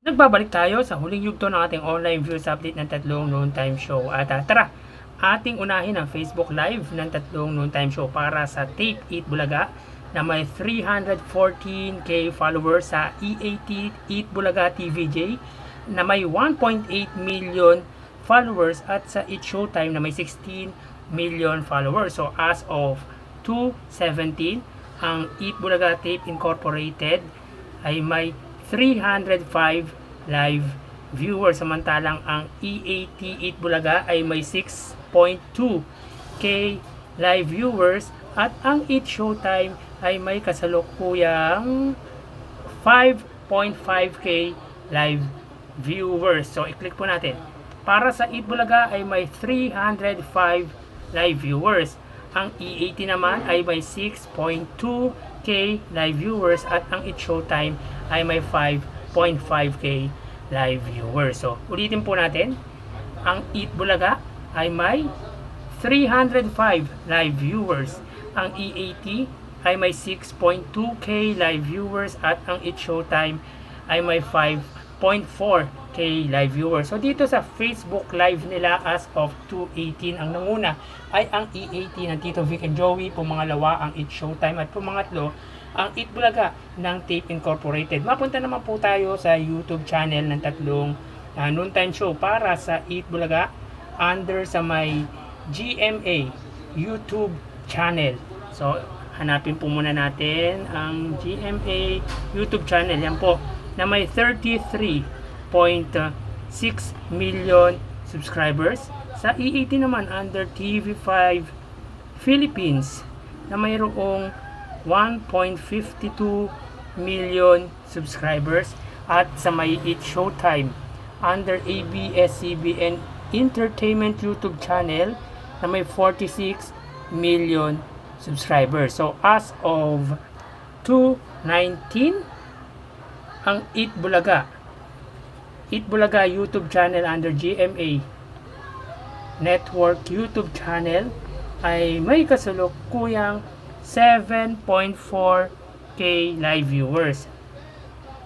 Nagbabalik tayo sa huling yugto ng ating online views update ng tatlong noon time show. At tara, ating unahin ang Facebook Live ng tatlong noon time show para sa Tape Eat Bulaga na may 314k followers, sa EAT Eat Bulaga TVJ na may 1.8 million followers, at sa Eat Showtime na may 16 million followers. So as of 2/17, ang Eat Bulaga Tape Incorporated ay may 305 live viewers, samantalang ang EAT Eat Bulaga ay may 6.2k live viewers, at ang Eat Showtime ay may kasalukuyang 5.5k live viewers. So i-click po natin. Para sa Eat Bulaga ay may 305 live viewers. Ang EAT naman ay may 6.2k live viewers, at ang Eat Showtime ay may 5.5k live viewers. So, ulitin po natin. Ang Eat Bulaga ay may 305 live viewers. Ang EAT ay may 6.2k live viewers, at ang Eat Showtime ay may 5.4k live viewers. So dito sa Facebook Live nila as of 2/18, ang nanguna ay ang EAT ng Tito Vic and Joey, pumangalawa ang Eat Showtime, at pumangatlo ang Eat Bulaga ng Tape Incorporated. Mapunta naman po tayo sa YouTube channel ng tatlong noontime show para sa Eat Bulaga under sa may GMA YouTube channel. So hanapin po muna natin ang GMA YouTube channel. Yan po, na may 33.6 million subscribers. Sa EAT naman under TV5 Philippines na mayroong 1.52 million subscribers, at sa may Eat Showtime under ABS-CBN Entertainment YouTube channel na may 46 million subscribers. So as of 2/19, ang Eat Bulaga YouTube channel under GMA Network YouTube channel ay may kasalukuyang 7.4k live viewers.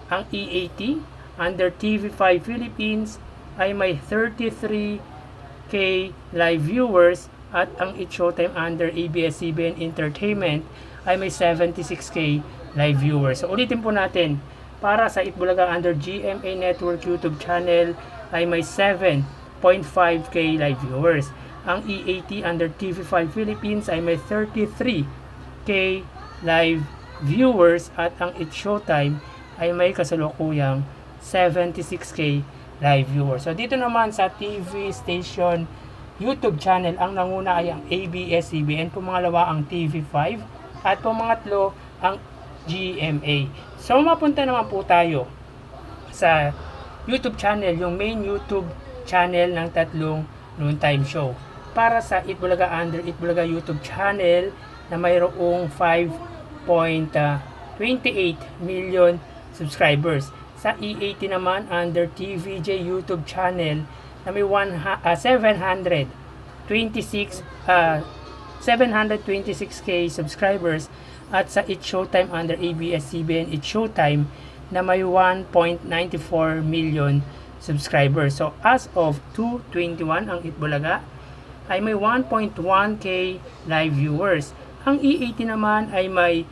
Ang EAT under TV5 Philippines ay may 33k live viewers, at ang Eat Showtime under ABS-CBN Entertainment ay may 76k live viewers. So ulitin po natin. Para sa Eat Bulaga under GMA Network YouTube channel ay may 7.5k live viewers. Ang EAT under TV5 Philippines ay may 33k live viewers, at ang Eat Showtime ay may kasalukuyang 76k live viewers. So dito naman sa TV station YouTube channel, ang nanguna ay ang ABS-CBN, pumangalawa ang TV5, at pumangatlo ang GMA. So mapunta naman po tayo sa YouTube channel, yung main YouTube channel ng tatlong noontime show. Para sa Eat Bulaga under Eat Bulaga YouTube channel na mayroong 5.28 million subscribers. Sa EAT naman under TVJ YouTube channel na may 726k subscribers, at sa Eat Showtime under ABS-CBN Eat Showtime na may 1.94 million subscribers. So as of 2/21, ang Eat Bulaga ay may 1.1k live viewers. Ang EAT naman ay may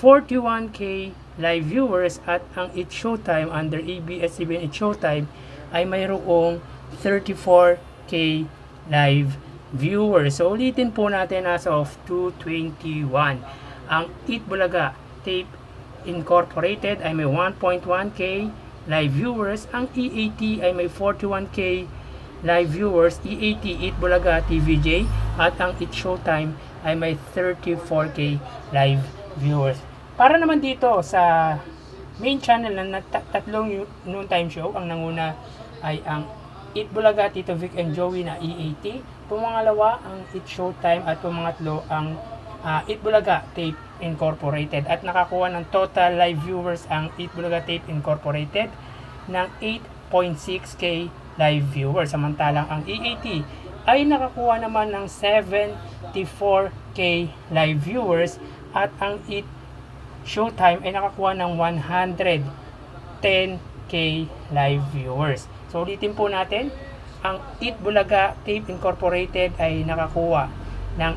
41k live viewers, at ang Eat Showtime under ABS-CBN Eat Showtime ay mayroong 34k live viewers. So ulitin po natin as of 2/21. Ang Eat Bulaga Tape Incorporated ay may 1.1k live viewers. Ang EAT ay may 41k live viewers. EAT Eat Bulaga TVJ, at ang Eat Showtime ay may 34k live viewers. Para naman dito sa main channel ng tatlong noontime show, ang nanguna ay ang Eat Bulaga Tito Vic and Joey na EAT, pumangalawa ang Eat Showtime, at pumangatlo ang Eat Bulaga Tape Incorporated, at nakakuha ng total live viewers ang Eat Bulaga Tape Incorporated ng 8.6k live viewers, samantalang ang EAT ay nakakuha naman ng 74k live viewers, at ang Eat Showtime ay nakakuha ng 110k live viewers. So ulitin po natin, ang Eat Bulaga Tape Incorporated ay nakakuha ng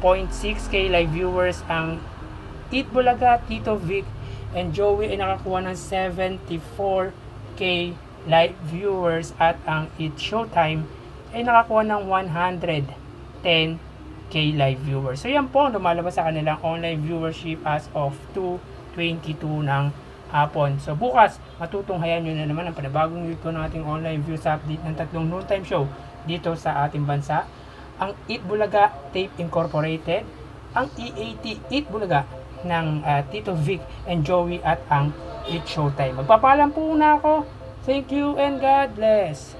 8.6k live viewers. Ang Eat Bulaga, Tito Vic, and Joey ay nakakuha ng 74k live viewers. At ang Eat Showtime ay nakakuha ng 110k live viewers. So yan po ang lumalabas sa kanilang online viewership as of 2:22 ng hapon. So bukas, matutunghayan nyo na naman ang panibagong video ng ating online views update ng tatlong noontime show dito sa ating bansa. Ang Eat Bulaga Tape Incorporated, ang EAT Eat Bulaga ng Tito Vic and Joey, at ang Eat Showtime. Magpapaalam po na ako. Thank you and God bless.